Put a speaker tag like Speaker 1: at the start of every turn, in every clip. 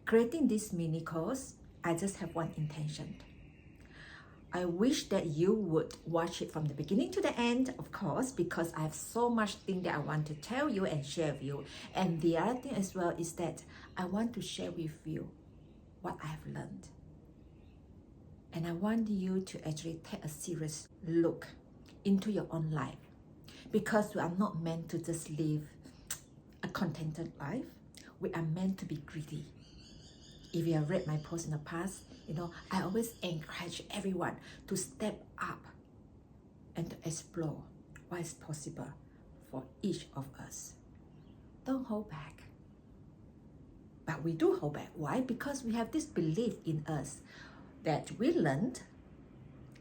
Speaker 1: creating this mini course, I just have one intention. I wish that you would watch it from the beginning to the end, of course, because I have so much thing that I want to tell you and share with you. And the other thing as well is that I want to share with you what I have learned. And I want you to actually take a serious look into your own life, because we are not meant to just live a contented life. We are meant to be greedy. If you have read my post in the past, I always encourage everyone to step up and to explore what is possible for each of us. Don't hold back. But we do hold back. Why? Because we have this belief in us that we learned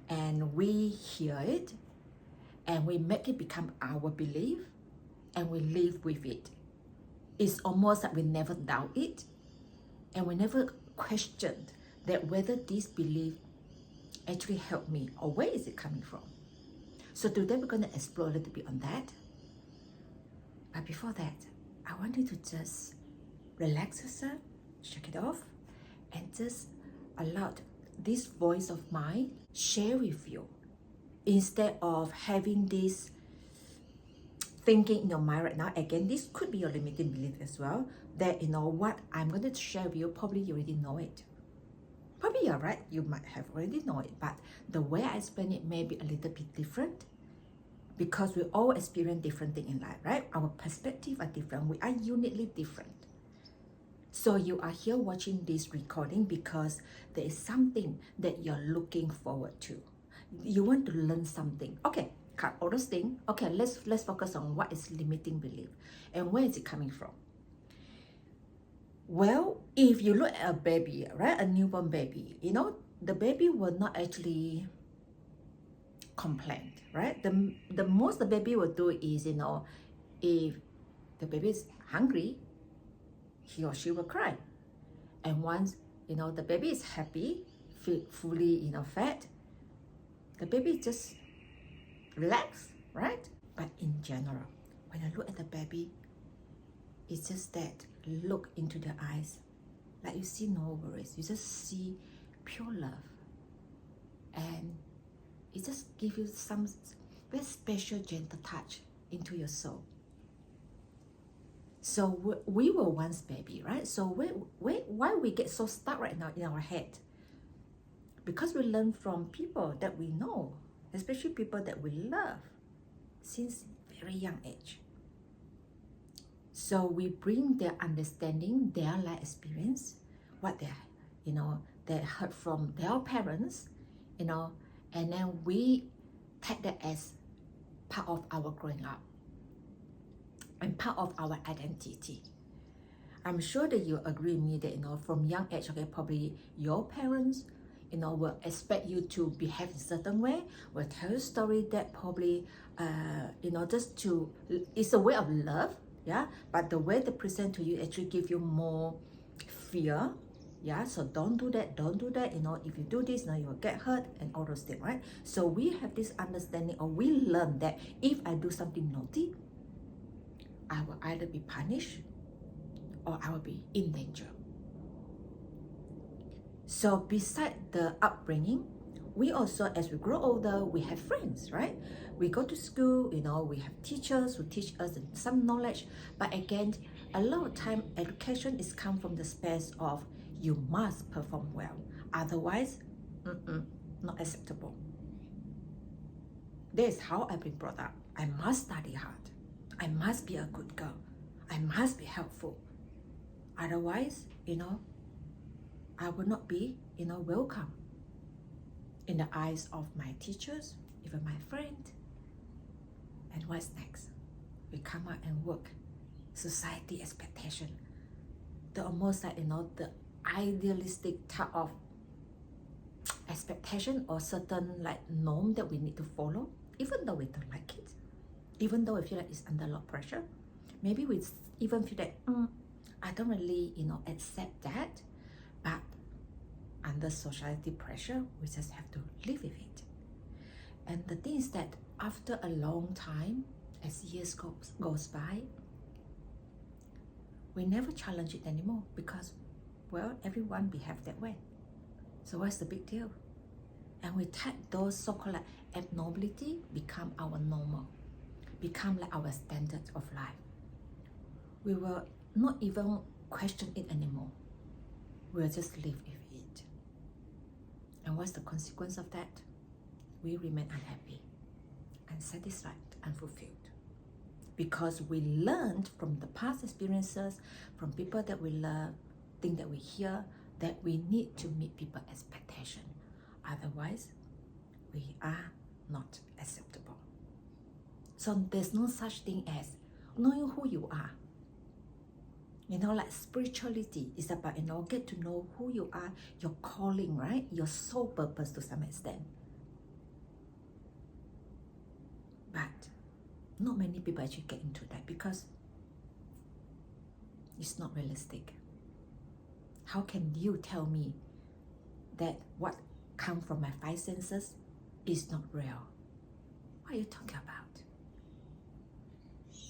Speaker 1: and we hear it and we make it become our belief and we live with it. It's almost like we never doubt it and we never questioned that whether this belief actually helped me or where is it coming from. So today we're going to explore a little bit on that. But before that, I want you to just relax yourself, shake it off, and just allow this voice of mine share with you, instead of having this thinking in your mind right now. Again, this could be your limiting belief as well, that what I'm going to share with you, probably you already know it. Probably you're right, you might have already know it, but the way I explain it may be a little bit different, because we all experience different things in life, right? Our perspectives are different, we are uniquely different. So you are here watching this recording because there is something that you're looking forward to. You want to learn something. Okay, cut all those things. Okay, let's focus on what is limiting belief and where is it coming from. Well, if you look at a baby, right, a newborn baby, the baby will not actually complain, right? The most the baby will do is, if the baby is hungry, he or she will cry. And once, the baby is happy, fully, fed, the baby just relax, right? But in general, when I look at the baby, it's just that look into the eyes, like you see no worries, you just see pure love, and it just gives you some very special gentle touch into your soul. So we were once baby, right? So why we get so stuck right now in our head? Because we learn from people that we know, especially people that we love since very young age. So we bring their understanding, their life experience, what they heard from their parents, and then we take that as part of our growing up and part of our identity. I'm sure that you agree with me that from young age, okay, probably your parents will expect you to behave in a certain way, will tell you a story that probably just to, it's a way of love, yeah, but the way they present to you actually give you more fear, yeah. So don't do that, if you do this, now you will get hurt and all those things, right? So we have this understanding, or we learn that if I do something naughty, I will either be punished or I will be in danger. So beside the upbringing, we also, as we grow older, we have friends, right? We go to school, we have teachers who teach us some knowledge. But again, a lot of time, education is come from the space of you must perform well. Otherwise, not acceptable. That is how I've been brought up. I must study hard. I must be a good girl. I must be helpful. Otherwise, I will not be, welcome in the eyes of my teachers, even my friend. And what's next? We come out and work. Society expectation. The almost like, the idealistic type of expectation or certain like norm that we need to follow, even though we don't like it, even though we feel like it's under a lot of pressure. Maybe we even feel that, I don't really, accept that, but under society pressure, we just have to live with it. And the thing is that after a long time, as years goes by, we never challenge it anymore, because Well, everyone behave that way. So what's the big deal? And we take those so-called abnormality become our normal, become like our standard of life. We will not even question it anymore. We'll just live with it. And what's the consequence of that? We remain unhappy, unsatisfied, unfulfilled. Because we learned from the past experiences, from people that we love, things that we hear, that we need to meet people's expectation. Otherwise, we are not acceptable. So there's no such thing as knowing who you are. You know, like spirituality is about, get to know who you are, your calling, right? Your soul purpose to some extent. But not many people actually get into that because it's not realistic. How can you tell me that what comes from my five senses is not real? What are you talking about?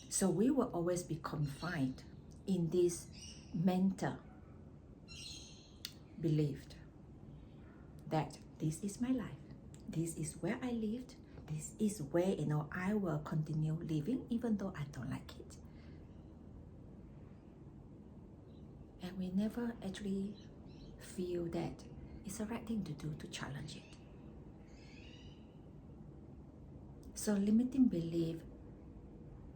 Speaker 1: So we will always be confined in this mental belief that this is my life, this is where I lived, this is where I will continue living even though I don't like it. And we never actually feel that it's the right thing to do to challenge it. So limiting belief,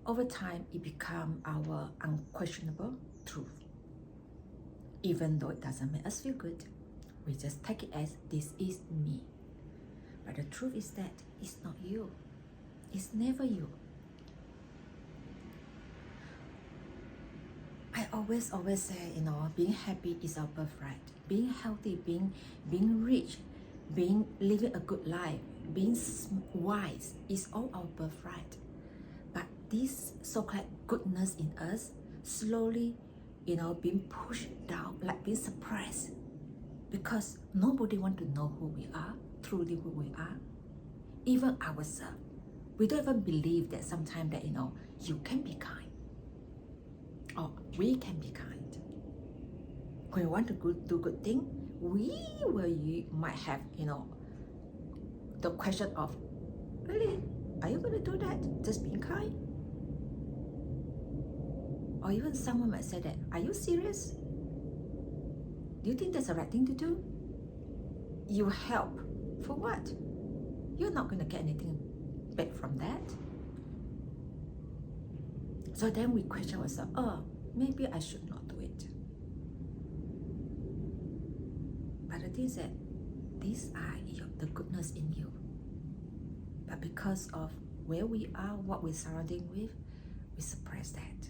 Speaker 1: over time, it becomes our unquestionable truth. Even though it doesn't make us feel good, we just take it as this is me. But the truth is that it's not you. It's never you. I always say, being happy is our birthright. Being healthy, being rich, living a good life, being wise is all our birthright. But this so-called goodness in us slowly, being pushed down, like being suppressed, because nobody wants to know who we are, truly who we are, even ourselves. We don't even believe that sometimes that, you can be kind, or we can be kind. When we want to do good thing, you might have, the question of, really, are you going to do that? Just being kind? Or even someone might say that, are you serious? Do you think that's the right thing to do? You help. For what? You're not going to get anything back from that. So then we question ourselves, maybe I should not do it. But the thing is that these are the goodness in you. But because of where we are, what we're surrounding with, we suppress that.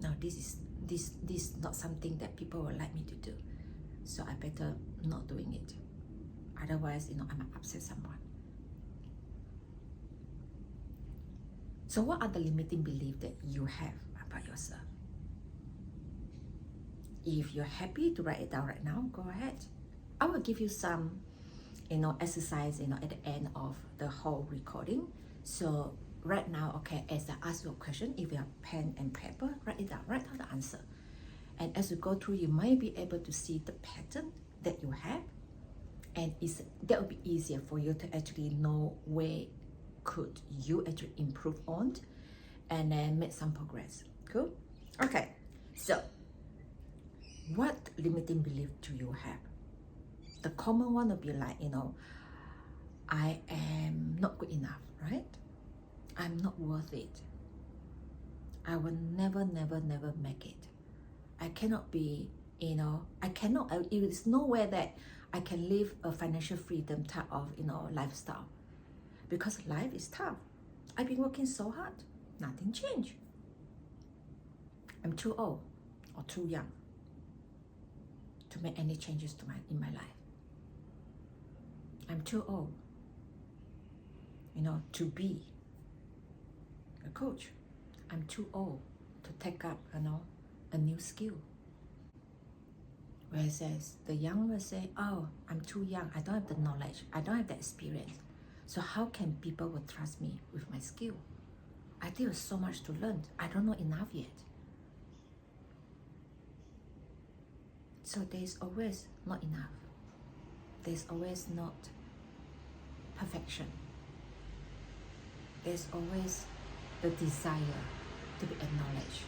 Speaker 1: Now this is not something that people would like me to do. So I better not doing it. Otherwise, I might upset someone. So what are the limiting beliefs that you have about yourself? If you're happy to write it down right now, go ahead. I will give you some, exercise, at the end of the whole recording. So right now, okay, as I ask you a question, if you have pen and paper, write it down, write down the answer. And as you go through, you might be able to see the pattern that you have. And that will be easier for you to actually know where could you actually improve on and then make some progress. Cool? Okay, so what limiting belief do you have? The common one will be like, I am not good enough, right? I'm not worth it. I will never make it. I cannot be, it is nowhere that I can live a financial freedom type of, lifestyle. Because life is tough. I've been working so hard. Nothing changed. I'm too old or too young to make any changes in my life. I'm too old, to be a coach. I'm too old to take up, a new skill. Whereas the young will say, oh, I'm too young. I don't have the knowledge. I don't have the experience. So how can people will trust me with my skill? I still have so much to learn. I don't know enough yet. So there's always not enough. There's always not perfection. There's always the desire to be acknowledged.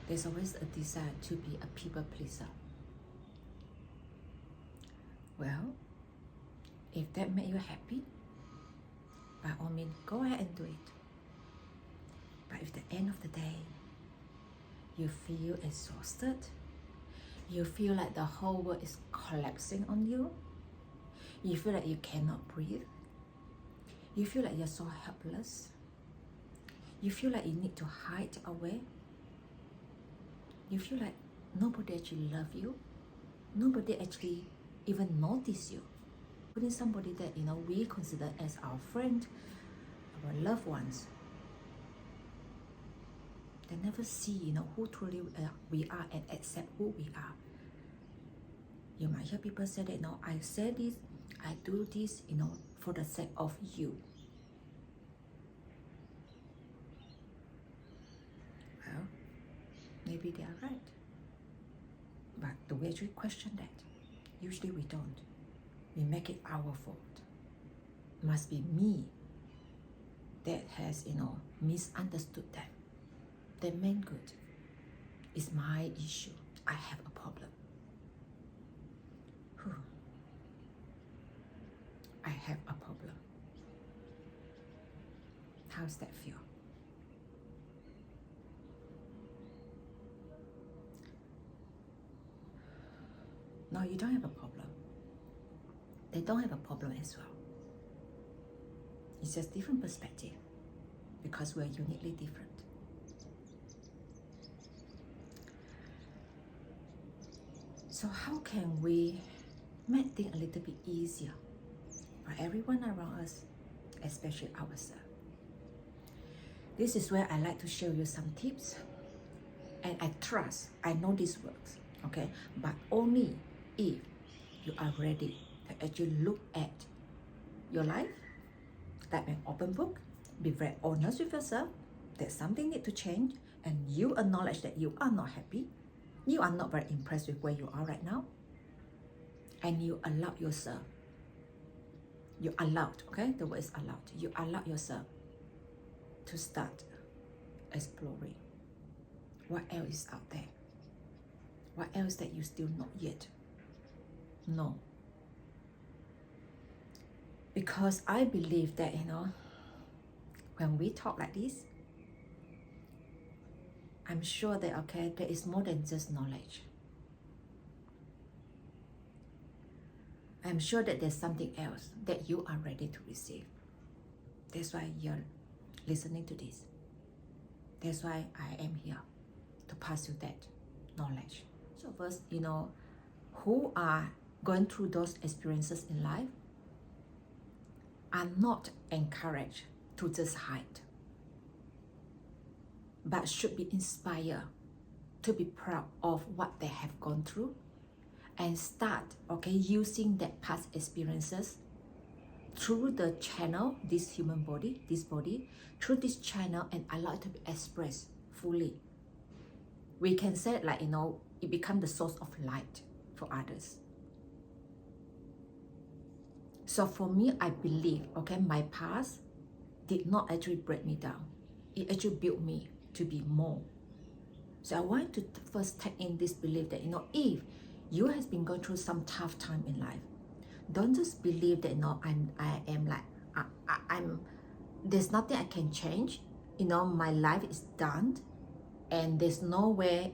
Speaker 1: There's always a desire to be a people pleaser. Well, if that made you happy, by all means, go ahead and do it. But if at the end of the day, you feel exhausted, you feel like the whole world is collapsing on you, you feel like you cannot breathe, you feel like you're so helpless, you feel like you need to hide away, you feel like nobody actually loves you, nobody actually even notice you, including somebody that we consider as our friend, our loved ones. They never see who truly we are and accept who we are. You might hear people say that I say this, I do this for the sake of you. Well, maybe they are right, but do we actually question that? Usually we don't. We make it our fault. Must be me that has misunderstood them. They meant good. It's my issue. I have a problem. Whew. I have a problem. How's that feel? No, you don't have a problem. They don't have a problem as well. It's just different perspective because we're uniquely different. So how can we make things a little bit easier for everyone around us, especially ourselves? This is where I like to share you some tips, and I know this works, okay? But only if you are ready to actually look at your life like an open book, be very honest with yourself that something needs to change, and you acknowledge that you are not happy, you are not very impressed with where you are right now, and you allow yourself, okay? The word is allowed. You allow yourself to start exploring what else is out there, what else that you still not yet know. Because I believe that when we talk like this, I'm sure that there is more than just knowledge. I'm sure that there's something else that you are ready to receive. That's why you're listening to this. That's why I am here to pass you that knowledge. So first, who are going through those experiences in life are not encouraged to just hide, but should be inspired to be proud of what they have gone through and start using that past experiences through the channel, this human body, through this channel, and allow it to be expressed fully. We can say it like it becomes the source of light for others. So for me, I believe my past did not actually break me down. It actually built me to be more. So I want to first take in this belief that if you have been going through some tough time in life, don't just believe that I'm there's nothing I can change. My life is done, and there's no way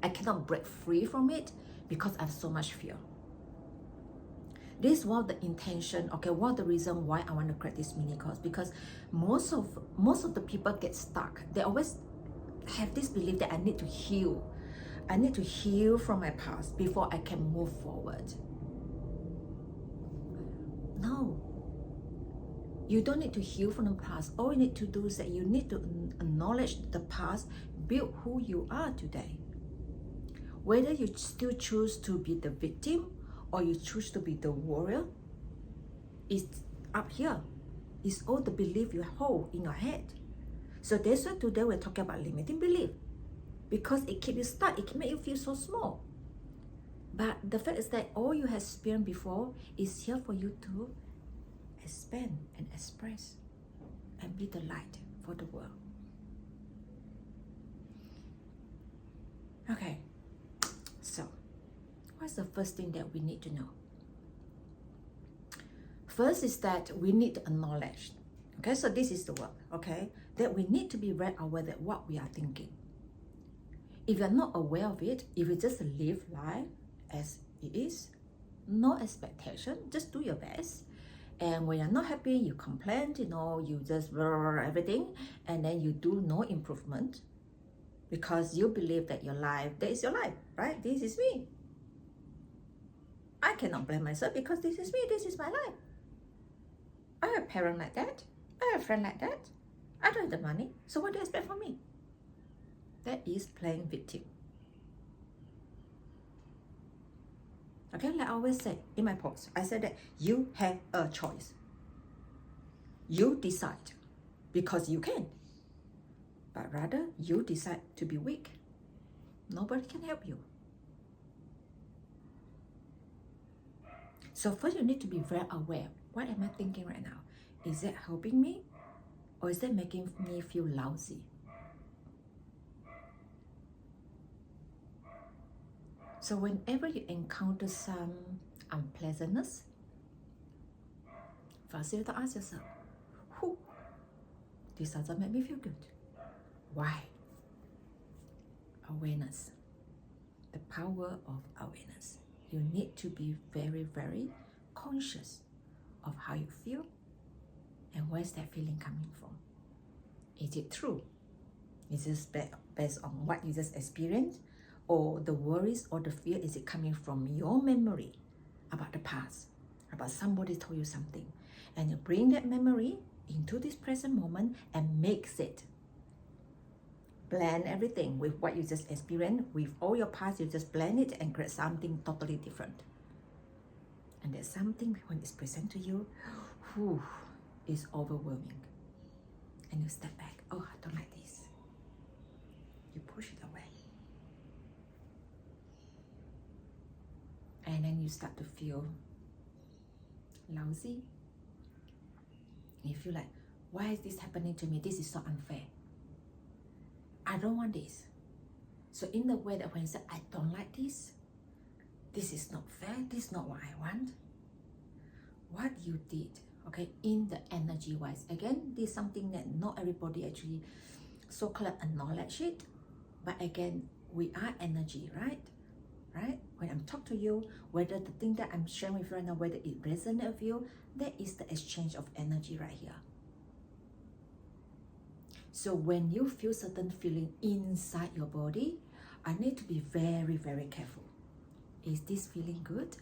Speaker 1: I cannot break free from it because I have so much fear. This is one of the intention, one of the reason why I want to create this mini course, because most of the people get stuck. They always have this belief that I need to heal. I need to heal from my past before I can move forward. No. You don't need to heal from the past. All you need to do is that you need to acknowledge the past, build who you are today. Whether you still choose to be the victim or you choose to be the warrior, it's up here. It's all the belief you hold in your head. So that's why today we're talking about limiting belief. because it keeps you stuck. It can make you feel so small. But the fact is that all you have experienced before is here for you to expand and express and be the light for the world. Okay, so what's the first thing that we need to know? First is that we need to acknowledge, okay, so this is the work, okay, that we need to be very aware that what we are thinking. If you're not aware of it, if you just live life as it is, no expectation, just do your best. And when you're not happy, you complain, you just everything, and then you do no improvement because you believe that your life, that is your life, right? This is me. I cannot blame myself because this is me, this is my life. I have a parent like that, I have a friend like that, I don't have the money, so what do you expect from me? That is playing victim. Okay, like I always say in my post, I said that you have a choice. You decide because you can, but rather you decide to be weak. Nobody can help you. So first you need to be very aware. What am I thinking right now? Is that helping me or is that making me feel lousy? So whenever you encounter some unpleasantness, first you have to ask yourself, this doesn't make me feel good. Why? Awareness. The power of awareness. You need to be very, very conscious of how you feel and where's that feeling coming from. Is it true? Is it based on what you just experienced? Or the worries or the fear, is it coming from your memory about the past, about somebody told you something, and you bring that memory into this present moment and makes it blend everything with what you just experienced, with all your past, you just blend it and create something totally different. And that something, when it's present to you, is overwhelming. And you step back, oh, I don't like this. You push it away. And then you start to feel lousy. And you feel like, why is this happening to me? This is so unfair. I don't want this. So in the way that when you say, I don't like this, this is not fair, this is not what I want. What you did, okay, in the energy wise, again, this is something that not everybody actually so-called acknowledge it. But again, we are energy, right? Right? When I'm talking to you, whether the thing that I'm sharing with you right now, whether it resonates with you, that is the exchange of energy right here. So when you feel certain feeling inside your body, I need to be very, very careful. Is this feeling good?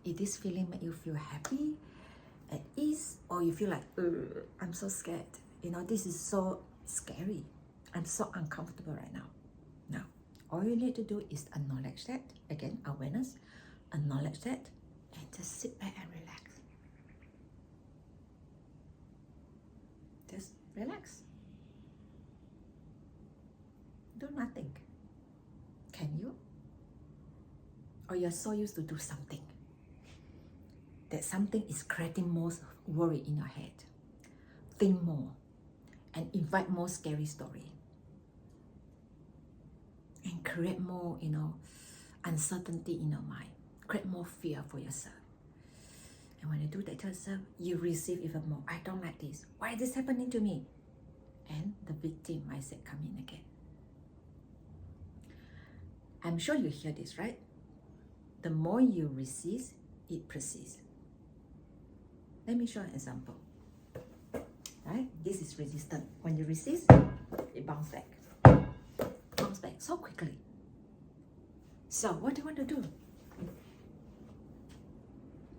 Speaker 1: Is this feeling make you feel happy, at ease, or you feel like, I'm so scared. This is so scary. I'm so uncomfortable right now. Now, all you need to do is acknowledge that. Again, awareness, acknowledge that, and just sit back and relax. Just relax. Do nothing. Can you? Or you're so used to do something that something is creating more worry in your head. Think more and invite more scary story. And create more, uncertainty in your mind. Create more fear for yourself. And when you do that to yourself, you receive even more. I don't like this. Why is this happening to me? And the victim mindset come in again. I'm sure you hear this, right? The more you resist, it persists. Let me show an example. Right? This is resistance. When you resist, it bounces back. Bounce back so quickly. So what do you want to do?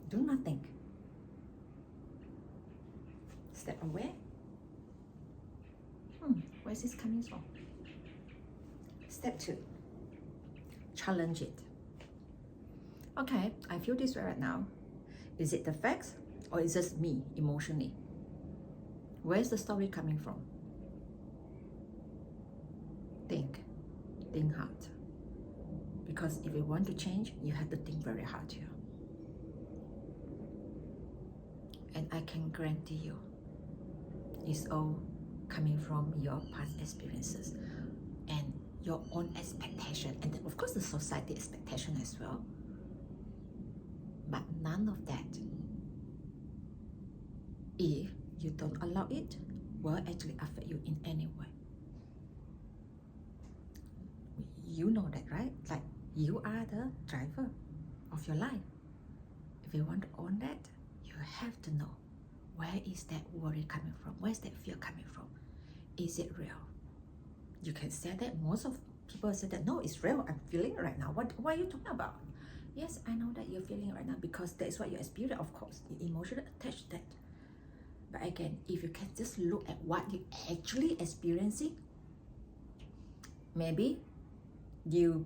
Speaker 1: Do nothing. Step away. Where's this coming from? Step 2. Challenge it. Okay, I feel this way right now. Is it the facts or is it just me emotionally? Where's the story coming from? Think. think hard. Because if you want to change, you have to think very hard here. And I can guarantee you, it's all coming from your past experiences and your own expectation, and of course the society expectation as well. But none of that, if you don't allow it, will actually affect you in any way. You know that, right? Like, you are the driver of your life. If you want to own that, you have to know, where is that worry coming from? Where's that fear coming from? Is it real? You can say that. Most of people say that, no, it's real. I'm feeling it right now. What are you talking about? Yes, I know that you're feeling it right now because that's what you experience, of course. You emotionally attached to that. But again, if you can just look at what you're actually experiencing, maybe you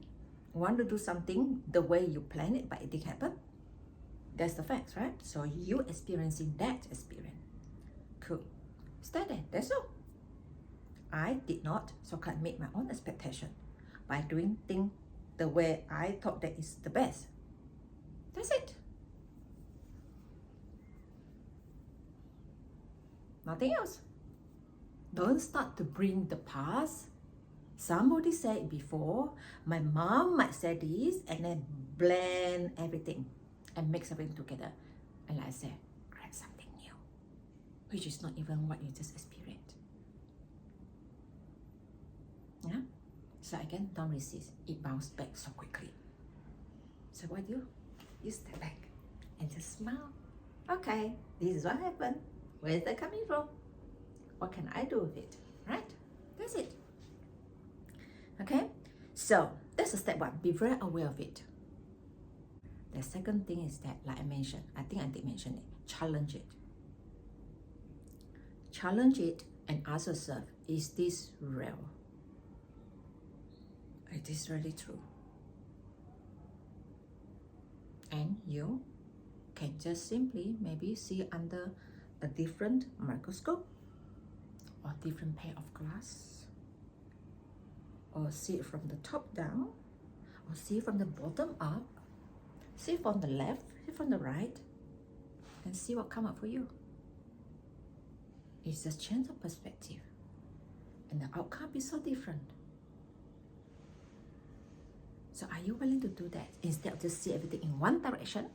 Speaker 1: want to do something the way you plan it, but it didn't happen. That's the facts, right? So you experiencing that experience. Cool. Stay there. That's all. I did not, so I can make my own expectation by doing things the way I thought that is the best. That's it. Nothing else. Don't start to bring the past. Somebody said it before, my mom might say this, and then blend everything and mix everything together. And like I said, create something new, which is not even what you just experienced. Yeah? So again, don't resist. It bounced back so quickly. So what do? You step back and just smile. Okay, this is what happened. Where is that coming from? What can I do with it? Right? That's it. Okay? So that's the step one. Be very aware of it. The second thing is that, like I mentioned, I think I did mention it, challenge it. Challenge it and ask yourself, is this real? Is this really true? And you can just simply maybe see under a different microscope or different pair of glass, or see it from the top down, or see it from the bottom up, see it from the left, see it from the right, and see what comes up for you. It's just change of perspective, and the outcome is so different. So are you willing to do that instead of just see everything in one direction?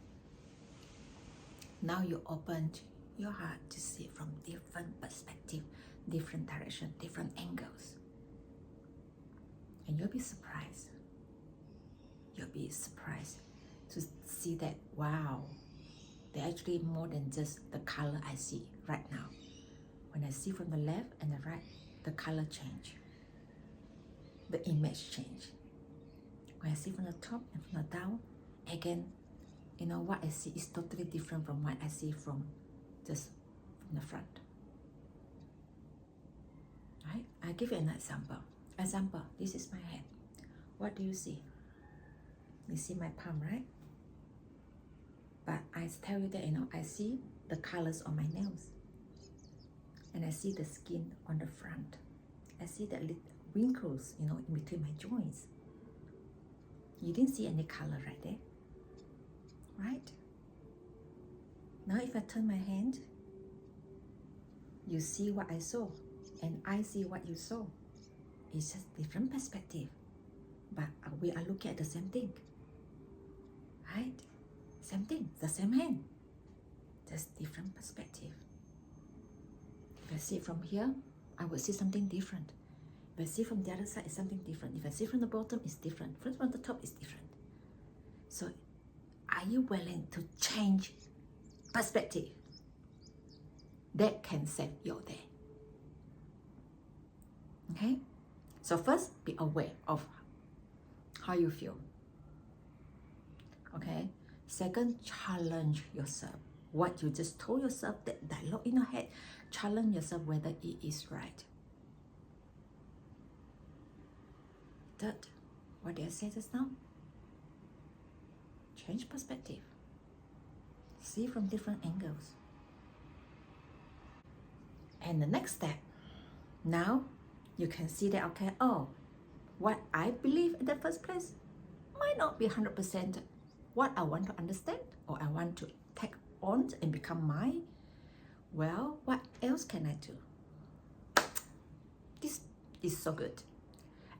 Speaker 1: Now you opened your heart to see it from different perspective, different direction, different angles. And you'll be surprised. You'll be surprised to see that, wow, they're actually more than just the color I see right now. When I see from the left and the right, the color change. The image change. When I see from the top and from the down, again, you know, what I see is totally different from what I see from just from the front. Right? I'll give you an example. Example, this is my hand. What do you see? You see my palm, right? But I tell you that, you know, I see the colors on my nails. And I see the skin on the front. I see the little wrinkles, you know, in between my joints. You didn't see any color right there, right? Now if I turn my hand, you see what I saw, and I see what you saw. It's just different perspective, but we are looking at the same thing, right? Same thing, the same hand, just different perspective. If I see it from here, I will see something different. If I see from the other side, it's something different. If I see from the bottom, it's different. From the top, it's different. So, are you willing to change perspective? That can save your day. Okay? So first, be aware of how you feel. Okay? Second, challenge yourself. What you just told yourself, that dialogue in your head, challenge yourself whether it is right. Third, what did I say just now? Change perspective. See from different angles. And the next step, now you can see that, okay, oh, what I believe in the first place might not be 100% what I want to understand or I want to take on and become mine. Well, what else can I do? This is so good.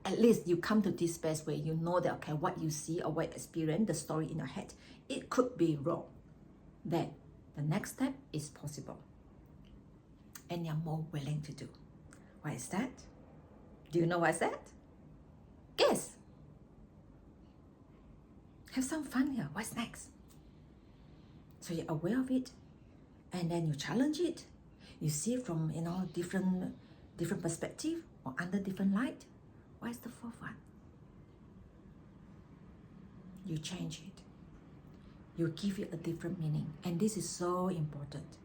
Speaker 1: At least you come to this space where you know that, okay, what you see or what you experience, the story in your head, it could be wrong. Then the next step is possible. And you're more willing to do. Why is that? Do you know what's that? Guess. Have some fun here. What's next? So you're aware of it, and then you challenge it. You see it from, you know, different perspective or under different light. What's the fourth one? You change it. You give it a different meaning, and this is so important.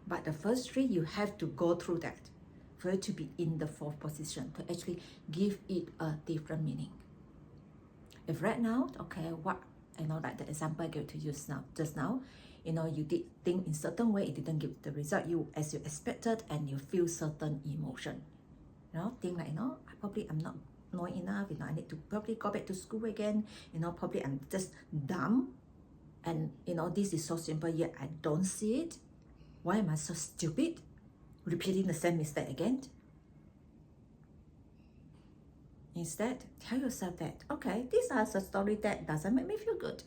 Speaker 1: But the first three, you have to go through that for it to be in the fourth position, to actually give it a different meaning. If right now, okay, what, you know, like the example I gave to you just now, you know, you did think in certain way, it didn't give the result as you expected, and you feel certain emotion. You know, think like, you know, I'm not knowing enough, you know, I need to probably go back to school again, you know, probably I'm just dumb, and you know, this is so simple, yet I don't see it. Why am I so stupid? Repeating the same mistake again. Instead, tell yourself that, okay, this is a story that doesn't make me feel good.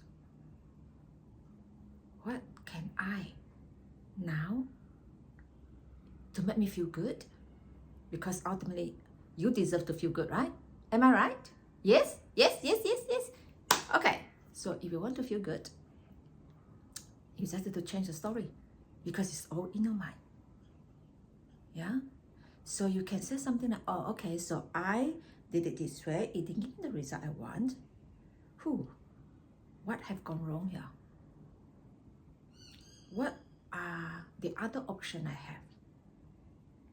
Speaker 1: What can I now to make me feel good? Because ultimately, you deserve to feel good, right? Am I right? Yes, yes, yes, yes, yes. Okay, so if you want to feel good, you just have to change the story, because it's all in your mind. Yeah? So you can say something like, oh, okay, so I did it this way, it didn't give me the result I want. What have gone wrong here? What are the other options I have?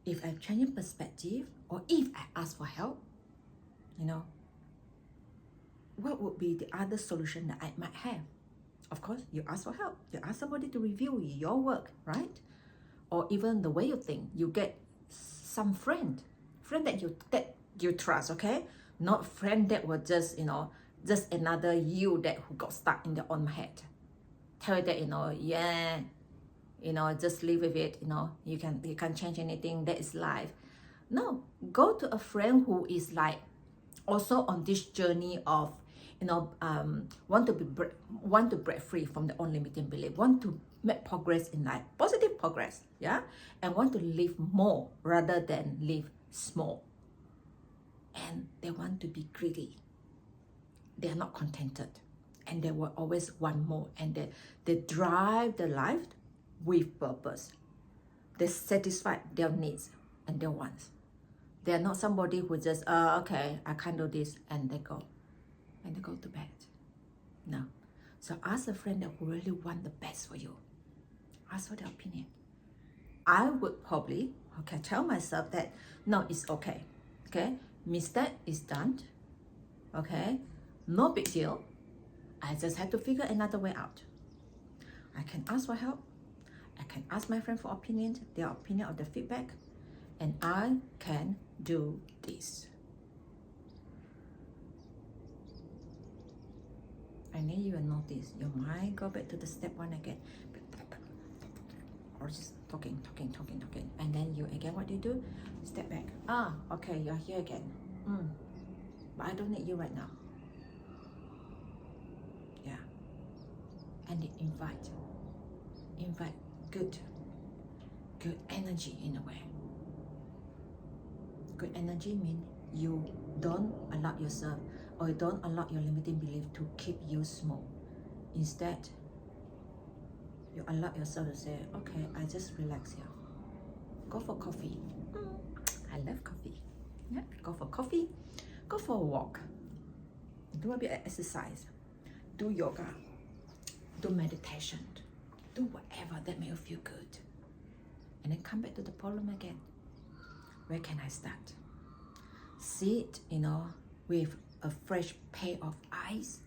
Speaker 1: If I change perspective, or if I ask for help, you know, what would be the other solution that I might have? Of course, you ask for help. You ask somebody to review your work, right? Or even the way you think, you get some friend that you trust, okay? Not friend that will just, you know, just another you that who got stuck in their own head. Tell you that, you know, yeah, you know, just live with it, you know, you can't change anything, that is life. No, go to a friend who is like also on this journey of, you know, want to break free from their own limiting belief, want to make progress in life, positive progress, yeah, and want to live more rather than live small. And they want to be greedy. They are not contented, and they will always want more, and they drive their life with purpose. They satisfy their needs and their wants. They are not somebody who just, okay, I can't do this, and they go to bed. No. So ask a friend that who really want the best for you. Ask for their opinion. I would probably, okay, tell myself that, no, it's okay. Okay, mistake is done. Okay, no big deal. I just have to figure another way out. I can ask for help. I can ask my friend for opinion, their opinion or their feedback, and I can do this. I need you to notice your mind go back to the step one again, or just talking, and then you again, what do you do? Step back. Okay, you're here again. But I don't need you right now. Yeah. And invite good energy in a way. Good energy means you don't allow yourself, or you don't allow your limiting belief to keep you small. Instead, you allow yourself to say, okay, I just relax here. Go for coffee. I love coffee. Yeah, go for coffee. Go for a walk. Do a bit of exercise. Do yoga. Do meditation. Do whatever that makes you feel good. And then come back to the problem again. Where can I start? See it, you know, with a fresh pair of eyes,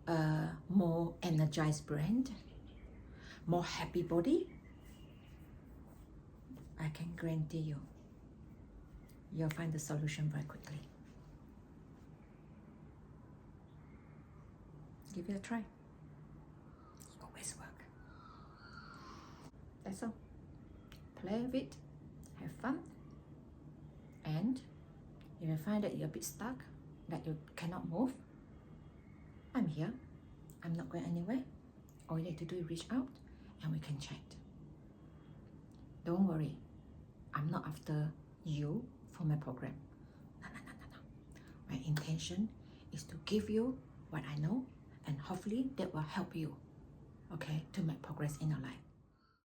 Speaker 1: a more energized brain, more happy body. I can guarantee you'll find the solution very quickly. Give it a try. It always work. That's all. Play with it, have fun, and if you find that you're a bit stuck, that you cannot move, I'm here. I'm not going anywhere. All you need to do is reach out and we can chat. Don't worry, I'm not after you for my program. No. My intention is to give you what I know, and hopefully that will help you, okay, to make progress in your life.